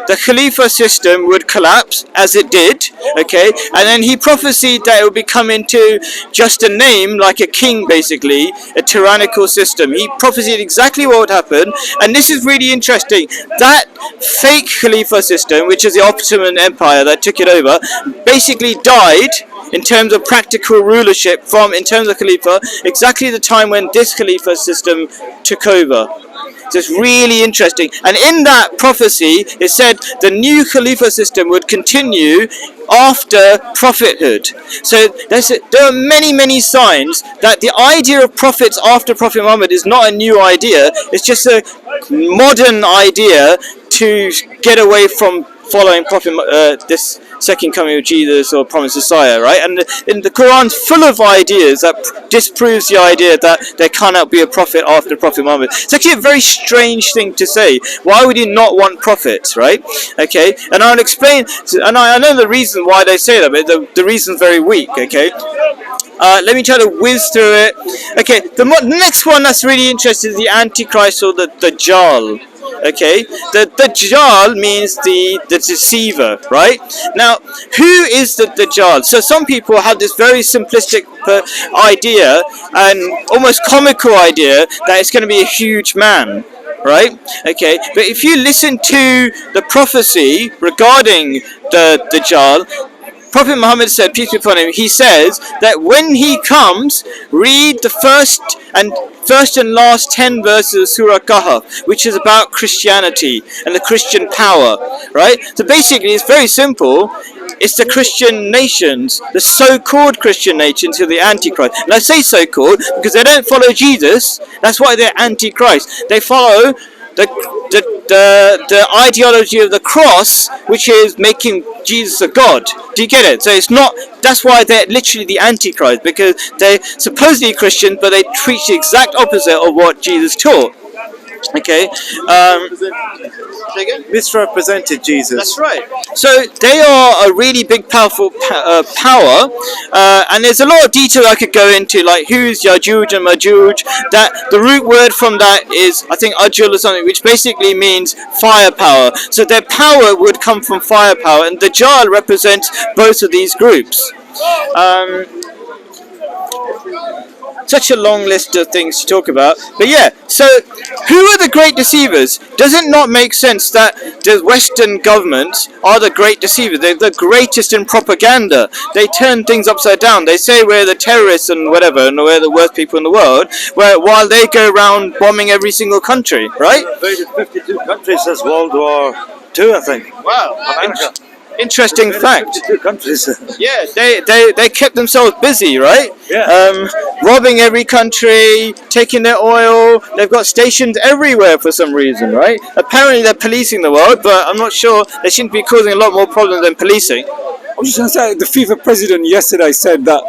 A: the Khalifa system would collapse, as it did, okay, and then he prophesied that it would become into just a name, like a king basically, a tyrannical system. He prophesied exactly what would happen, and this is really interesting. That fake Khalifa system, which is the Ottoman Empire that took it over, basically died in terms of practical rulership in terms of Khalifa, exactly the time when this Khalifa system took over. So it's really interesting. And in that prophecy, it said the new Khalifa system would continue after prophethood. So there are many signs that the idea of prophets after Prophet Muhammad is not a new idea. It's just a modern idea to get away from following Prophet this second coming of Jesus or promised Messiah, right? And the Quran's full of ideas that disproves the idea that there cannot be a prophet after Prophet Muhammad. It's actually a very strange thing to say. Why would you not want prophets, right? Okay, and I'll explain, and I know the reason why they say that, but the reason's very weak, okay? Let me try to whiz through it. Okay, the next one that's really interesting is the Antichrist or the Dajjal. Okay, the Dajjal means the deceiver, right? Now, who is the Dajjal? So some people have this very simplistic idea and almost comical idea that it's going to be a huge man, right? Okay, but if you listen to the prophecy regarding the Dajjal, Prophet Muhammad said, peace be upon him, he says that when he comes, read the first and last 10 verses of Surah Kahf, which is about Christianity and the Christian power, right? So basically, it's very simple. It's the Christian nations, the so-called Christian nations who are the Antichrist. And I say so-called because they don't follow Jesus. That's why they're Antichrist. They follow the ideology of the cross, which is making Jesus a god. Do you get it? So it's not. That's why they're literally the Antichrist, because they're supposedly Christian, but they preach the exact opposite of what Jesus taught. Okay.
D: Misrepresented Jesus.
A: That's right. So they are a really big, powerful power, and there's a lot of detail I could go into, like who's Yajuj and Majuj. That the root word from that is, I think, Ajul or something, which basically means firepower. So their power would come from firepower, and Dajjal represents both of these groups. such a long list of things to talk about. But yeah, so who are the great deceivers? Does it not make sense that the Western governments are the great deceivers? They're the greatest in propaganda. They turn things upside down. They say we're the terrorists and whatever, and we're the worst people in the world, while they go around bombing every single country, right?
B: Invaded 52 countries since World War II, I think.
A: Wow.
B: America.
A: Interesting fact.
B: 52 countries.
A: Yeah, they kept themselves busy, right?
B: Yeah.
A: Robbing every country, taking their oil. They've got stations everywhere for some reason, right? Apparently they're policing the world, but I'm not sure. They seem to be causing a lot more problems than policing.
F: I'm just going to say, the FIFA president yesterday said that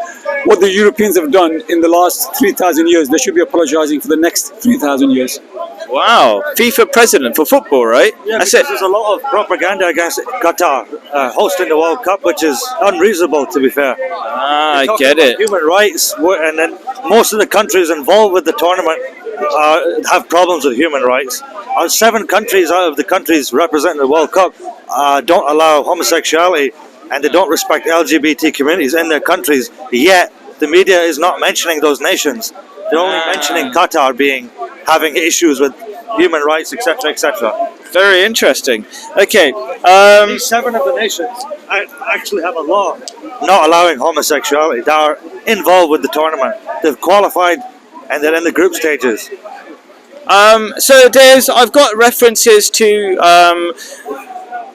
F: what the Europeans have done in the last 3,000 years, they should be apologizing for the next 3,000 years.
A: Wow, FIFA president for football, right?
B: Yeah,
A: That's
B: because
A: it.
B: there's a lot of propaganda against Qatar hosting the World Cup, which is unreasonable, to be fair.
A: Ah, I
B: Talking
A: get
B: about
A: it.
B: Human rights, and then most of the countries involved with the tournament have problems with human rights. 7 countries out of the countries representing the World Cup don't allow homosexuality, and they don't respect LGBT communities in their countries. Yet the media is not mentioning those nations. They're only mentioning Qatar having issues with human rights, etc., etc.
A: Very interesting. Okay.
B: These 7 of the nations actually have a law not allowing homosexuality. They are involved with the tournament. They've qualified and they're in the group stages.
A: So I've got references to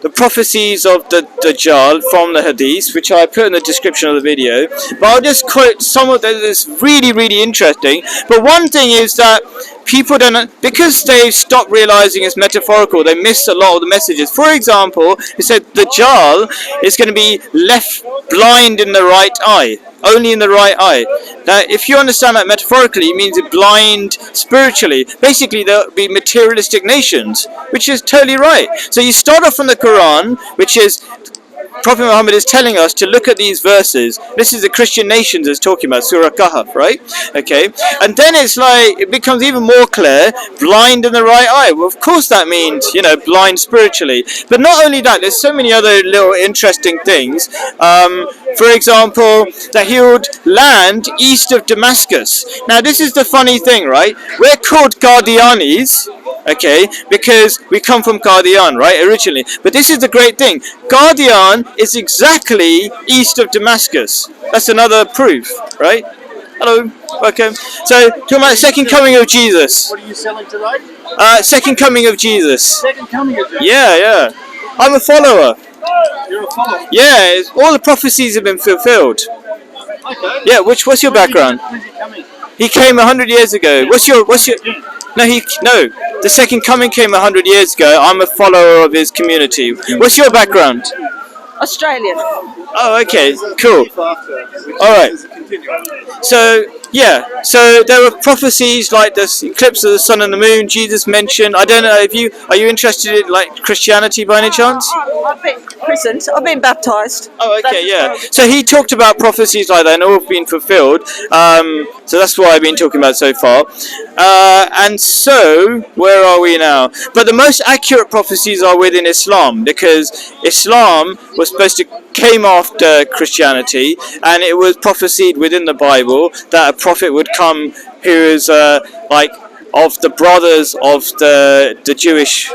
A: the prophecies of the Dajjal from the Hadith, which I put in the description of the video. But I'll just quote some of them that's really, really interesting. But one thing is that people don't, because they've stopped realizing it's metaphorical, they miss a lot of the messages. For example, it said the Dajjal is going to be left blind in the right eye. Only in the right eye. Now, if you understand that metaphorically, it means blind spiritually. Basically, there'll be materialistic nations, which is totally right. So you start off from the Quran, which is Prophet Muhammad is telling us to look at these verses. This is the Christian nations it's talking about, Surah Kahf, right? Okay, and then it's like it becomes even more clear, blind in the right eye. Well, of course that means, blind spiritually. But not only that, there's so many other little interesting things. For example, that he would land east of Damascus. Now this is the funny thing, right? We're called Qadianis, okay, because we come from Qadian, right, originally. But this is the great thing. Qadian is exactly east of Damascus. That's another proof, right? Hello, welcome. So, talking about the second coming of Jesus.
G: What are you selling today?
A: Second coming of Jesus.
G: Second coming of Jesus.
A: Yeah. I'm a follower.
G: You're a follower.
A: Yeah, all the prophecies have been fulfilled.
G: Okay.
A: Yeah, what's your background?
G: When's he coming?
A: He came 100 years ago. What's your No, the second coming came 100 years ago. I'm a follower of his community. What's your background?
H: Australian.
A: Oh, okay, cool. All right. So there were prophecies like this eclipse of the sun and the moon. Jesus mentioned. I don't know if are you interested in like Christianity by any chance?
H: I've been christened. I've been baptised.
A: Oh, okay, yeah. So he talked about prophecies like that, and all have been fulfilled. So that's what I've been talking about so far. And so, where are we now? But the most accurate prophecies are within Islam, because Islam was supposed to came after Christianity, and it was prophesied within the Bible that a prophet would come who is like of the brothers of the Jewish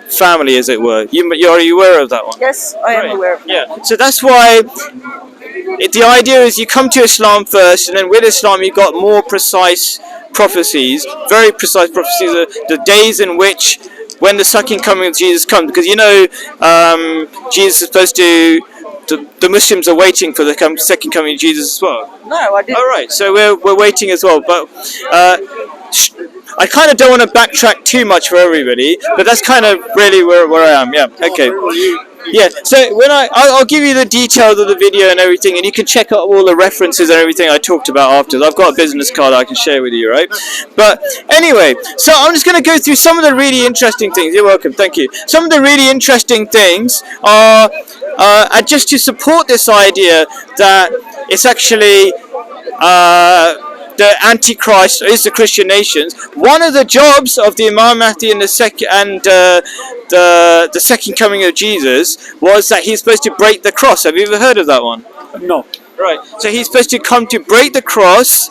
A: family, as it were. Are you aware of that one?
H: Yes, I am aware of that.
A: Yeah. So that's why the idea is you come to Islam first, and then with Islam you got more precise prophecies, very precise prophecies of the days in which when the second coming of Jesus comes, because Jesus is supposed to. The Muslims are waiting for the second coming of Jesus as well.
H: No, I didn't.
A: All right, so we're waiting as well, but I kind of don't want to backtrack too much for everybody, but that's kind of really where I am. Yeah. Okay. Yeah. So when I'll give you the details of the video and everything, and you can check out all the references and everything I talked about afterwards. I've got a business card I can share with you, right? But anyway, so I'm just going to go through some of the really interesting things. You're welcome. Thank you. Some of the really interesting things are. And just to support this idea that it's actually the Antichrist is the Christian nations, one of the jobs of the Imam Mahdi and the second coming of Jesus was that he's supposed to break the cross. Have you ever heard of that one?
F: No.
A: Right. So he's supposed to come to break the cross,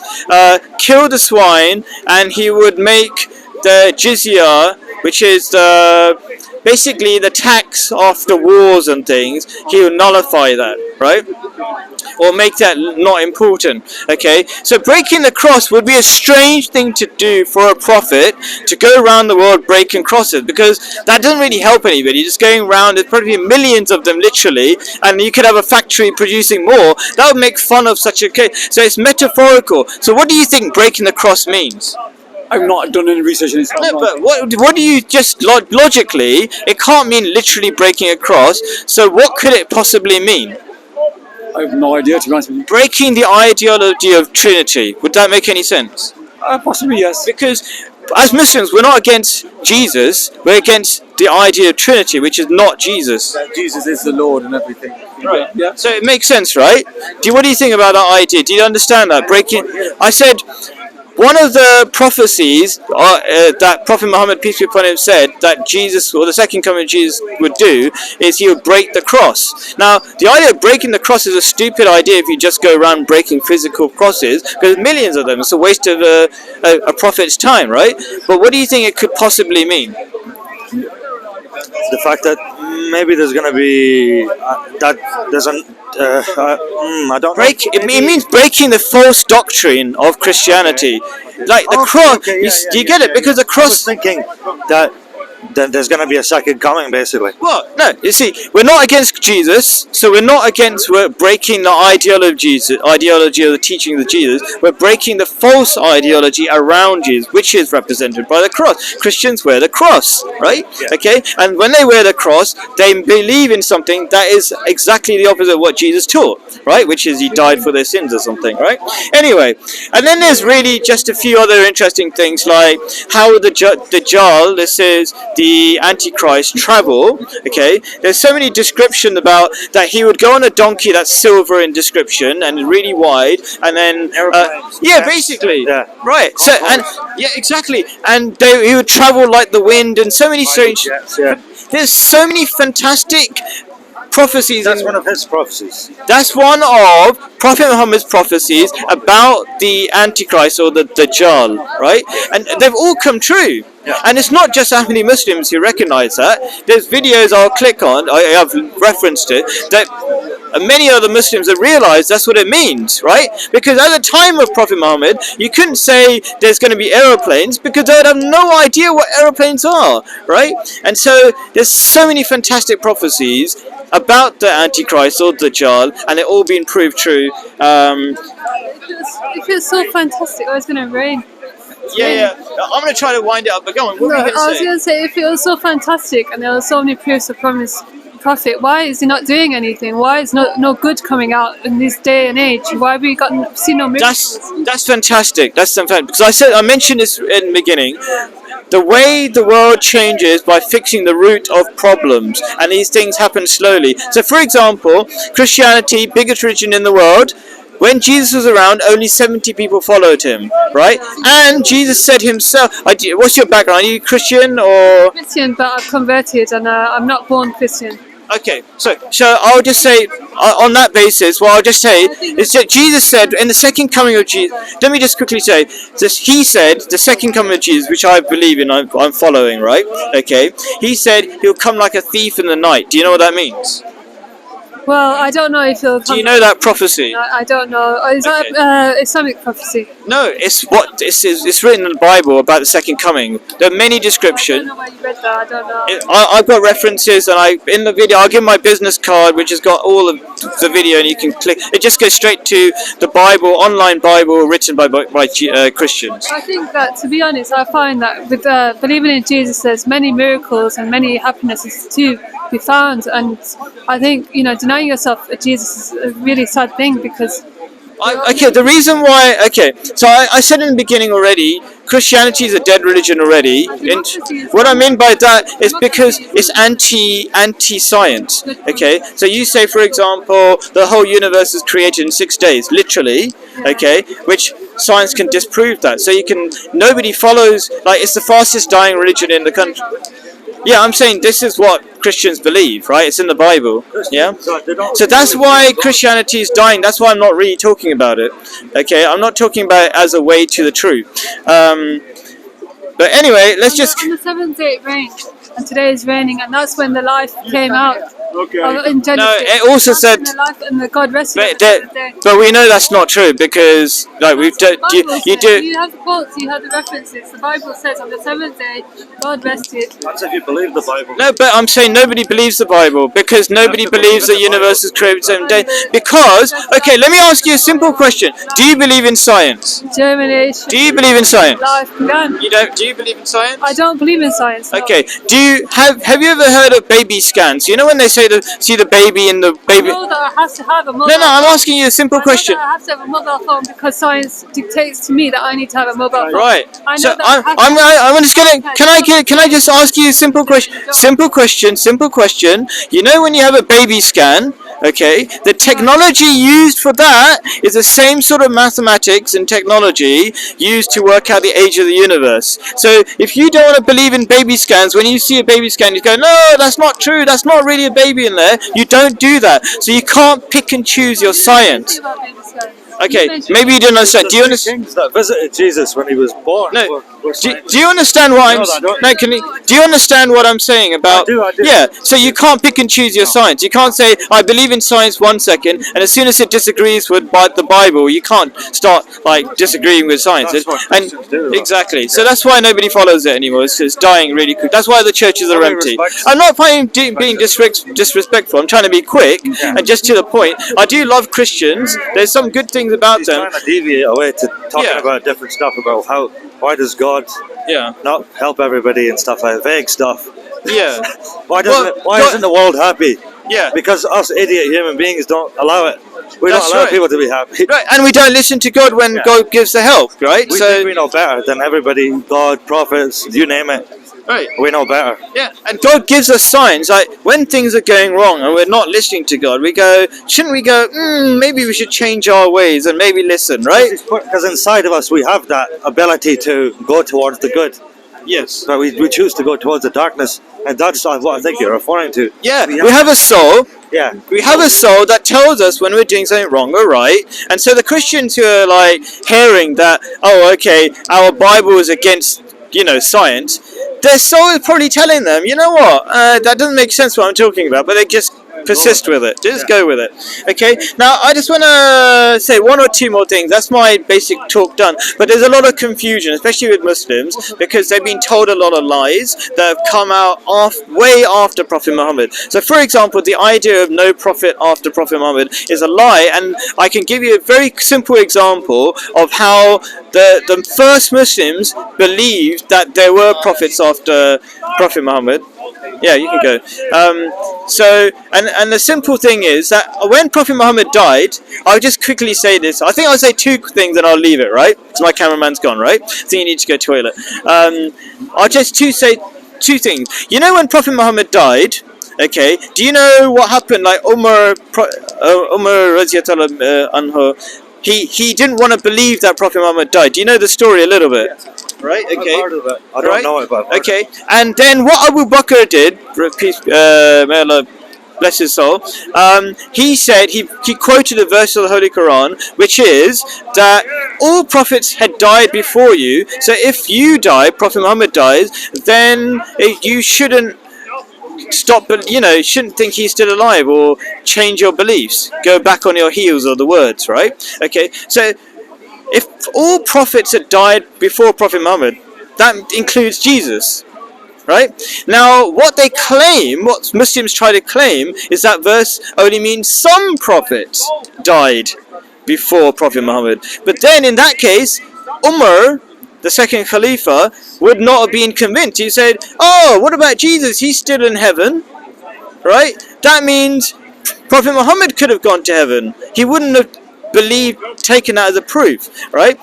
A: kill the swine, and he would make the jizya, which is basically the tax off the wars and things. He would nullify that, right? Or make that not important. Okay. So breaking the cross would be a strange thing to do for a prophet, to go around the world breaking crosses, because that doesn't really help anybody. Just going around, there's probably millions of them literally, and you could have a factory producing more. That would make fun of such a case. So it's metaphorical. So what do you think breaking the cross means?
F: I've not done any research in this.
A: No, but what do you just logically? It can't mean literally breaking a cross. So what could it possibly mean?
F: I have no idea, to be honest with you.
A: Breaking the ideology of Trinity. Would that make any sense?
F: Possibly, yes.
A: Because as Muslims, we're not against Jesus. We're against the idea of Trinity, which is not Jesus.
D: That Jesus is the Lord and everything.
A: Right.
F: Yeah.
A: So it makes sense, right? What do you think about that idea? Do you understand that? Breaking. I said. One of the prophecies that Prophet Muhammad, peace be upon him, said that Jesus, or the second coming of Jesus, would do is he would break the cross. Now, the idea of breaking the cross is a stupid idea if you just go around breaking physical crosses, because millions of them. It's a waste of a prophet's time, right? But what do you think it could possibly mean?
B: The fact that maybe there's going to be that doesn't. I don't know.
A: It means breaking the false doctrine of Christianity, like the cross. Do you get it? Because the
B: I was
A: cross.
B: thinking that there's going to be a second coming, basically.
A: Well, no. You see, we're not against Jesus, so we're breaking the ideology of the teaching of Jesus. We're breaking the false ideology around Jesus, which is represented by the cross. Christians wear the cross, right?
B: Yeah.
A: Okay, and when they wear the cross, they believe in something that is exactly the opposite of what Jesus taught, right? Which is he died for their sins or something, right? Anyway, and then there's really just a few other interesting things, like how the Dajjal, this is the Antichrist, travel. Okay, there's so many descriptions about that he would go on a donkey that's silver in description and really wide, and then
B: Airplanes.
A: yeah,
B: Yes.
A: basically,
B: Yeah.
A: right. So and yeah, exactly, and he would travel like the wind, and so many strange.
B: Yeah.
A: There's so many fantastic prophecies.
B: That's one of his prophecies.
A: That's one of Prophet Muhammad's prophecies about the Antichrist or the Dajjal, right? And they've all come true.
B: Yeah.
A: And it's not just Ahmadi Muslims who recognize that. There's videos I'll click on, I have referenced it, that many other Muslims have realized that's what it means, right? Because at the time of Prophet Muhammad, you couldn't say there's going to be aeroplanes because they would have no idea what aeroplanes are, right? And so there's so many fantastic prophecies about the Antichrist or Dajjal, and it all been proved true.
I: It feels so fantastic. Oh, it's going to rain.
A: Yeah. I'm going to try to wind it up, but go on. What were you
I: I
A: going to
I: was
A: say?
I: going to say, it feels so fantastic, and there are so many proofs of promise. Prophet, why is he not doing anything? Why is no good coming out in this day and age? Why have we seen no miracles?
A: That's fantastic. That's fantastic. Because I mentioned this in the beginning. The way the world changes by fixing the root of problems, and these things happen slowly. So, for example, Christianity, biggest religion in the world. When Jesus was around, only 70 people followed him, right? And Jesus said himself, what's your background? Are you Christian or?
I: Christian, but I've converted, and I'm not born Christian.
A: Okay, so I'll just say, on that basis, what I'll just say is that Jesus said in the second coming of Jesus, let me just quickly say, this, he said, the second coming of Jesus, which I believe in, I'm following, right? Okay, he said he'll come like a thief in the night. Do you know what that means?
I: Well, I don't know if he'll come.
A: Do you know that prophecy?
I: I don't know. Is
A: Okay.
I: that Islamic prophecy?
A: No, it's written in the Bible about the second coming. There are many
I: I don't
A: descriptions.
I: know where you read that. I don't know.
A: I've got references, and in the video I'll give my business card, which has got all of the video, and you can click. It just goes straight to the Bible, online Bible written by Christians.
I: I think that, to be honest, I find that with believing in Jesus, there's many miracles and many happinesses to be found. And I think, denying yourself Jesus is a really sad thing, because
A: The reason why. Okay, so I said in the beginning already, Christianity is a dead religion already. And what I mean by that is because it's anti-science. Okay, so you say, for example, the whole universe is created in 6 days, literally. Okay, which science can disprove that. So nobody follows. Like, it's the fastest dying religion in the country. Yeah, I'm saying this is what Christians believe, right? It's in the Bible. Yeah. So that's why Christianity is dying. That's why I'm not really talking about it. Okay, I'm not talking about it as a way to the truth. But anyway, let's just.
I: On the seventh day it rained, and today is raining, and that's when the life came out. In Genesis.
A: No, it also
I: That's
A: said.
I: when the life and the God rested on
A: But,
I: the seventh day.
A: but we know that's not true because like we've
I: The
A: done.
I: Bible
A: You
I: says-
A: do.
I: You have the quotes, you have the references. The Bible says on the seventh day, God rested.
B: That's if you believe the Bible.
A: No, but I'm saying nobody believes the Bible because nobody believes the universe is created on the same day. Because, okay, let me ask you a simple question. Do you believe in science?
I: Germination.
A: Do you believe in science?
I: Life began.
A: You don't? Do you believe in science?
I: I don't believe in science. No.
A: Okay. Do you have you ever heard of baby scans? You know when they say see the baby in the baby.
I: I know that I have to have a mobile
A: No, I'm
I: phone.
A: asking you a simple
I: I know
A: question.
I: that I have to have a mobile phone because science dictates to me that I need to have a mobile phone.
A: Right.
I: I know
A: So
I: that I have to
A: I'm just gonna. Can I just ask you a simple question? Simple question. You know when you have a baby scan, okay, the technology used for that is the same sort of mathematics and technology used to work out the age of the universe. So if you don't want to believe in baby scans, when you see a baby scan, you go, no, that's not true. That's not really a baby in there. You don't do that. So you can't pick and choose your science. Okay, maybe you didn't understand. Do you understand?
B: Kings that visited Jesus when he was born.
A: No.
B: were
A: Do you understand what
B: No, I
A: I'm?
B: don't.
A: No, do you understand what I'm saying about?
B: I do.
A: Yeah. So you can't pick and choose your science. You can't say I believe in science 1 second, and as soon as it disagrees with the Bible, you can't start like disagreeing with science.
B: That's what
A: And
B: Christians do, though.
A: exactly. So that's why nobody follows it anymore. It's dying really quick. That's why the churches are
B: Nobody
A: empty.
B: respects
A: I'm not being disrespectful. I'm trying to be quick and just to the point. I do love Christians. There's some good things about
B: He's
A: them.
B: trying to deviate away to talking
A: Yeah.
B: about different stuff about why does God
A: Yeah.
B: not help everybody and stuff like vague stuff.
A: Yeah.
B: Why
A: Well, God-
B: isn't the world happy?
A: Yeah.
B: Because us idiot human beings don't allow it. We
A: That's
B: don't allow
A: right.
B: people to be happy.
A: Right, and we don't listen to God when
B: Yeah.
A: God gives the help, right?
B: We think we know better than everybody, God, prophets, you name it.
A: right,
B: We know better.
A: yeah, and God gives us signs. Like when things are going wrong and we're not listening to God, we go, shouldn't we go? Maybe we should change our ways and maybe listen, right?
B: Because inside of us we have that ability to go towards the good.
A: Yes.
B: But we choose to go towards the darkness. And that's what I think you're referring to.
A: Yeah, we have a soul.
B: Yeah.
A: We have a soul that tells us when we're doing something wrong or right. And so the Christians who are like hearing that, oh, okay, our Bible is against, science, their soul is probably telling them, you know what, that doesn't make sense what I'm talking about, but they just persist with it. Just go with it. Okay, now I just want to say one or two more things. That's my basic talk done. But there's a lot of confusion, especially with Muslims, because they've been told a lot of lies that have come out way after Prophet Muhammad. So, for example, the idea of no prophet after Prophet Muhammad is a lie, and I can give you a very simple example of how the first Muslims believed that there were prophets after Prophet Muhammad. Yeah, you can go. So, and the simple thing is that when Prophet Muhammad died, I'll just quickly say this. I think I'll say two things and I'll leave it, right? Because my cameraman's gone, right? So you need to go to the toilet. I'll just say two things. You know when Prophet Muhammad died, okay, do you know what happened? Like Umar Radiyallahu anhu, he didn't want to believe that Prophet Muhammad died. Do you know the story a little bit? Right, okay.
B: I've heard of it. I don't know it, but I've heard
A: Okay, and then what Abu Bakr did, peace, may Allah bless his soul, he said, he quoted a verse of the Holy Quran, which is that all prophets had died before you, so if you die, Prophet Muhammad dies, then you shouldn't shouldn't think he's still alive or change your beliefs, go back on your heels or the words, right? Okay, so if all prophets had died before Prophet Muhammad, that includes Jesus, right? Now, what Muslims try to claim is that verse only means some prophets died before Prophet Muhammad. But then in that case, Umar, the second Khalifa, would not have been convinced. He said, oh, what about Jesus? He's still in heaven, right? That means Prophet Muhammad could have gone to heaven. He wouldn't have taken that as a proof, right?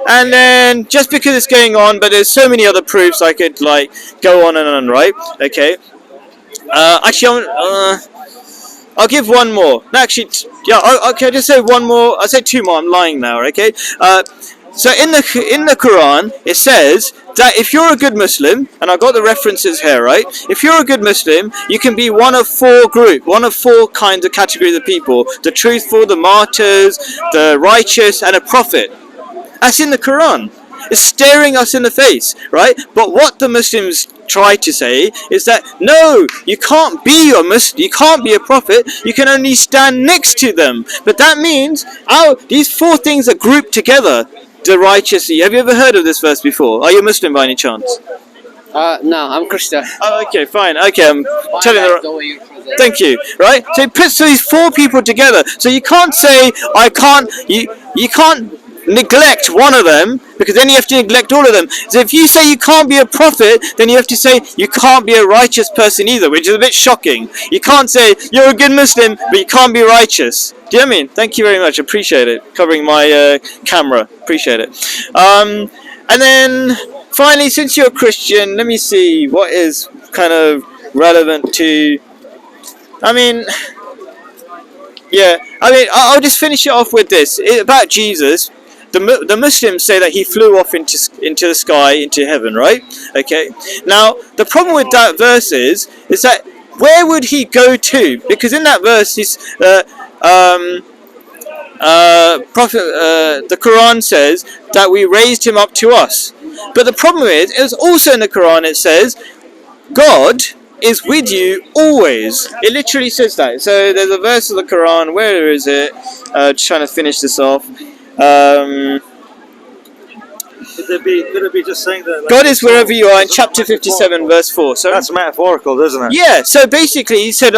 A: And then just because it's going on, but there's so many other proofs I could go on and on, right? Okay. Actually, I'll give one more. No, actually, yeah. Okay, I'll just say one more. I'll say two more. I'm lying now. Okay. So in the Quran, it says that if you're a good Muslim, and I got the references here, right? If you're a good Muslim, you can be one of four kinds of categories of people: the truthful, the martyrs, the righteous, and a prophet. That's in the Quran. It's staring us in the face, right? But what the Muslims try to say is that no, you can't be a Muslim, you can't be a prophet, you can only stand next to them. But that means these four things are grouped together. The righteous. Have you ever heard of this verse before? Are you a Muslim by any chance?
J: No, I'm Christian.
A: Oh, okay, fine. Okay, I'm telling the. Thank you. Right. So it puts these four people together. So you can't say I can't. You can't neglect one of them, because then you have to neglect all of them. So if you say you can't be a prophet, then you have to say you can't be a righteous person either, which is a bit shocking. You can't say you're a good Muslim, but you can't be righteous. Do you know what I mean? Thank you very much. Appreciate it. Covering my camera. Appreciate it. And then finally, since you're a Christian, let me see what is kind of relevant to. I mean, yeah. I mean, I'll just finish it off with this about Jesus. The Muslims say that he flew off into the sky, into heaven, right? Okay. Now, the problem with that verse is that where would he go to? Because in that verse, the Quran says that we raised him up to us. But the problem is, it was also in the Quran, it says, God is with you always. It literally says that. So there's a verse of the Quran, where is it? Just trying to finish this off.
B: Could it be just saying that like,
A: God is wherever you are in chapter 57 verse 4. So
B: that's metaphorical, isn't it?
A: yeah, so basically he said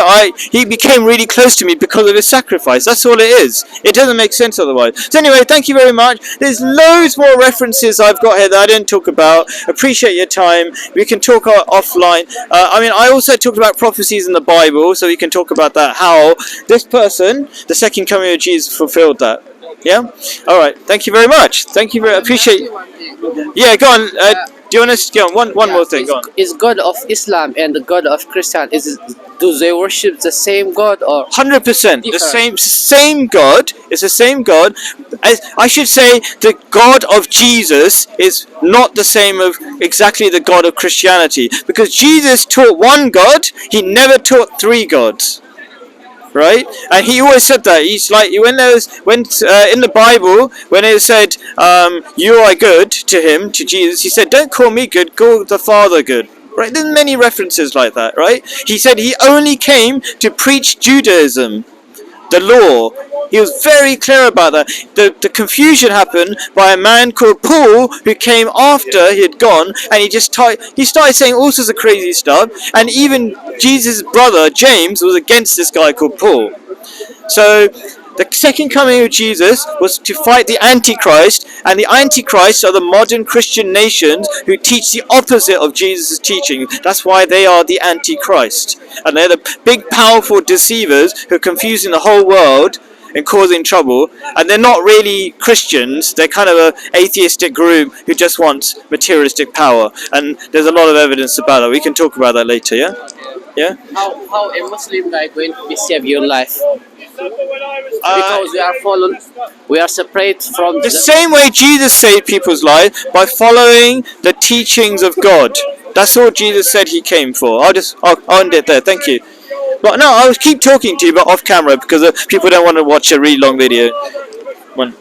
A: he became really close to me because of his sacrifice. That's all it is. It doesn't make sense otherwise. So anyway, thank you very much. There's loads more references I've got here that I didn't talk about. Appreciate your time. We can talk offline. I mean, I also talked about prophecies in the Bible, so we can talk about that, how this person, the second coming of Jesus, fulfilled that. Yeah? Alright, thank you very much. Thank you very appreciate. Yeah, go on. Do you want to go on? One more thing, go on.
J: Is God of Islam and the God of Christian, do they worship the same God or
A: 100%. The same God. It's the same God. I should say the God of Jesus is not the same of exactly the God of Christianity, because Jesus taught one God, he never taught three gods. Right, and he always said that. He's like, when in the Bible, when it said you are good to him, to Jesus, he said, don't call me good, call the Father good. Right, there's many references like that. Right, he said he only came to preach Judaism, the law. He was very clear about that. The confusion happened by a man called Paul, who came after he had gone, and he started saying all sorts of crazy stuff, and even Jesus' brother James was against this guy called Paul. So the second coming of Jesus was to fight the Antichrist, and the Antichrist are the modern Christian nations who teach the opposite of Jesus' teaching. That's why they are the Antichrist, and they're the big powerful deceivers who are confusing the whole world and causing trouble, and they're not really Christians. They're kind of an atheistic group who just wants materialistic power, and there's a lot of evidence about that. We can talk about that later. Yeah.
J: how a Muslim guy going to be save your life? Because we are separate from
A: the same way Jesus saved people's lives, by following the teachings of God. That's all Jesus said he came for. I'll end it there. Thank you. But no, I'll keep talking to you, but off camera, because people don't want to watch a really long video. One.